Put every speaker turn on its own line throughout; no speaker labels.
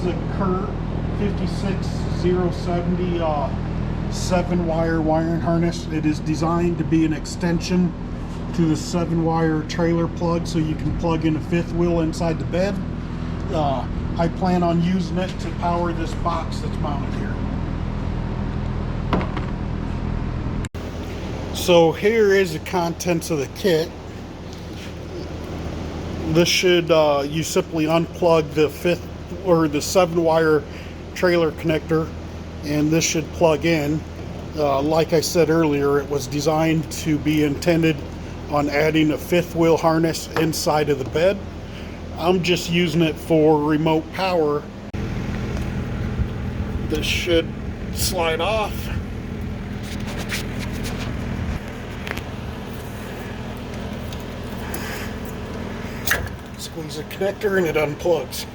is a Kurt 56070 7-wire wiring harness. It is designed to be an extension to the 7-wire trailer plug, so you can plug in a 5th wheel inside the bed. I plan on using it to power this box that's mounted here. So here is the contents of the kit. This should, you simply unplug the 5th or the 7-wire trailer connector, and this should plug in. Like I said earlier, it was designed to be intended on adding a 5th wheel harness inside of the bed. I'm just using it for remote power. This should slide off. Squeeze the connector and it unplugs.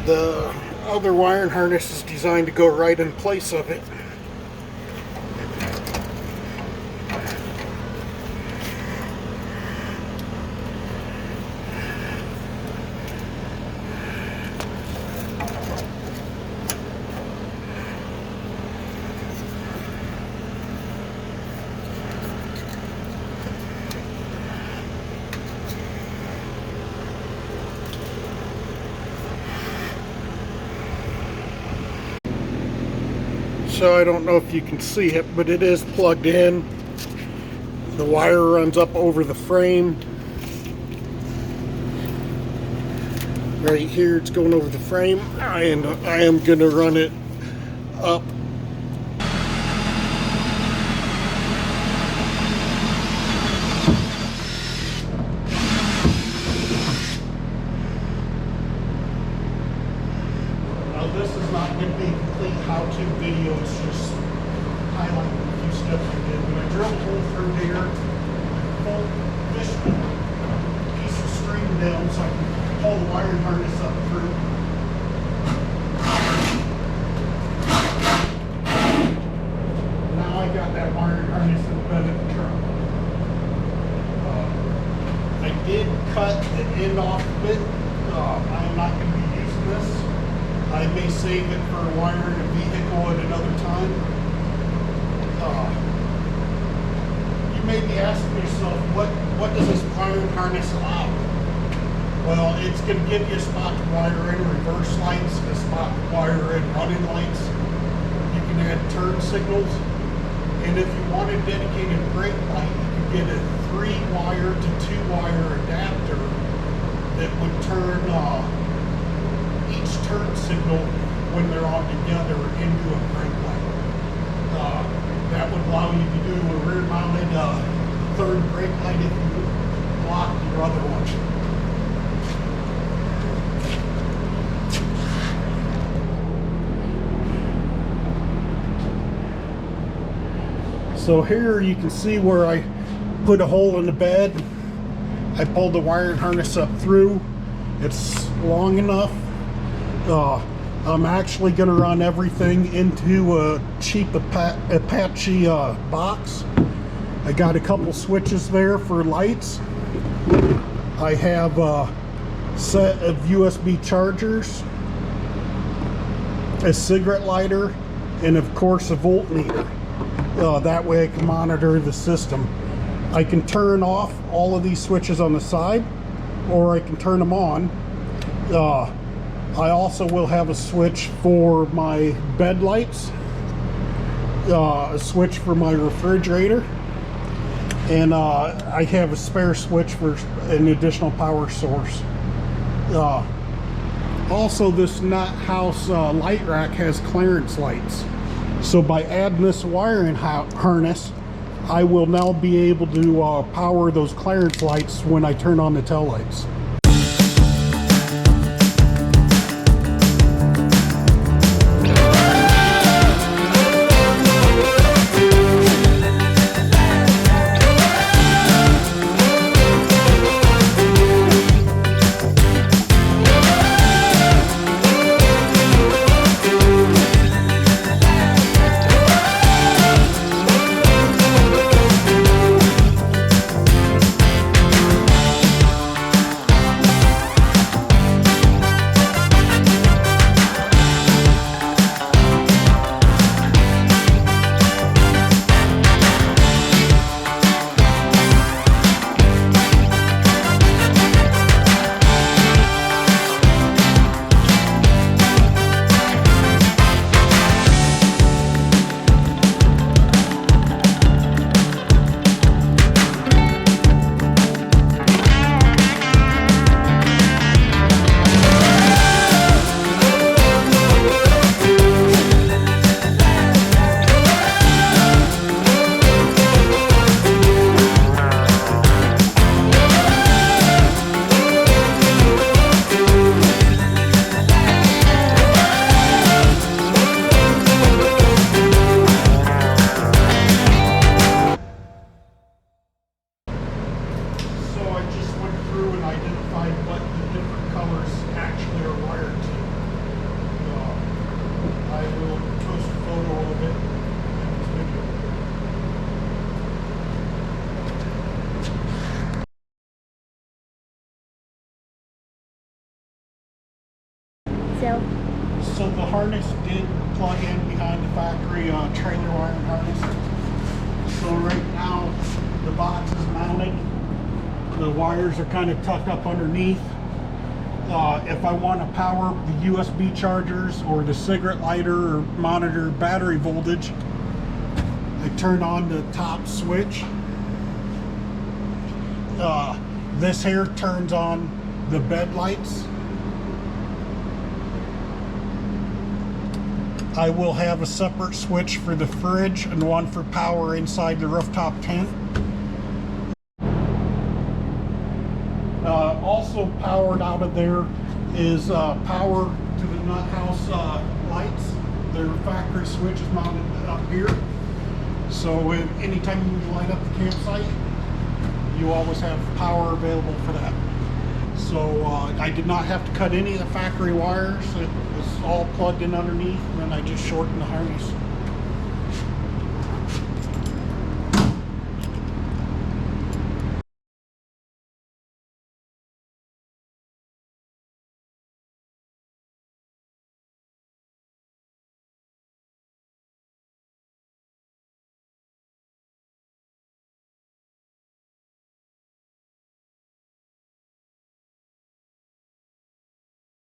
The other wiring harness is designed to go right in place of it. So I don't know if you can see it, but it is plugged in. The wire runs up over the frame. Right here, it's going over the frame, and I am going to run it up. This is not going to be a complete how-to video, it's just highlighting a few steps I did. When I drilled a hole through here, pulled this piece of string down so I can pull the wiring harness up through. Now I got that wiring harness in the bed of the truck. I did cut the end off a bit. I'm not going to be using this. I may save it for wiring a vehicle at another time. You may be asking yourself, what does this wiring harness allow? Well, it's going to give you a spot to wire in reverse lights, a spot to wire in running lights. You can add turn signals. And if you want a dedicated brake light, you can get a 3-wire to 2-wire adapter that would turn each turn signal when they're on together into a brake light. That would allow you to do a rear-mounted 3rd brake light if you block your other one. So here you can see where I put a hole in the bed. I pulled the wiring harness up through. It's long enough. I'm actually going to run everything into a cheap Apache box. I got a couple switches there for lights. I have a set of USB chargers, a cigarette lighter, and of course a voltmeter. That way I can monitor the system. I can turn off all of these switches on the side, or I can turn them on. I also will have a switch for my bed lights, a switch for my refrigerator, and I have a spare switch for an additional power source. Also, this Nut House light rack has clearance lights. So by adding this wiring harness, I will now be able to power those clearance lights when I turn on the tail lights. through and identify what the different colors actually are wired to. I will post a photo of it in this video. So the harness did plug in behind the factory trailer wiring harness. So right now the box is mounted. The wires are kind of tucked up underneath. If I want to power the USB chargers or the cigarette lighter or monitor battery voltage, I turn on the top switch. This here turns on the bed lights. I will have a separate switch for the fridge and one for power inside the rooftop tent. Also powered out of there is power to the nut house lights. Their factory switch is mounted up here. So anytime you light up the campsite, you always have power available for that. So I did not have to cut any of the factory wires. It was all plugged in underneath, and then I just shortened the harness.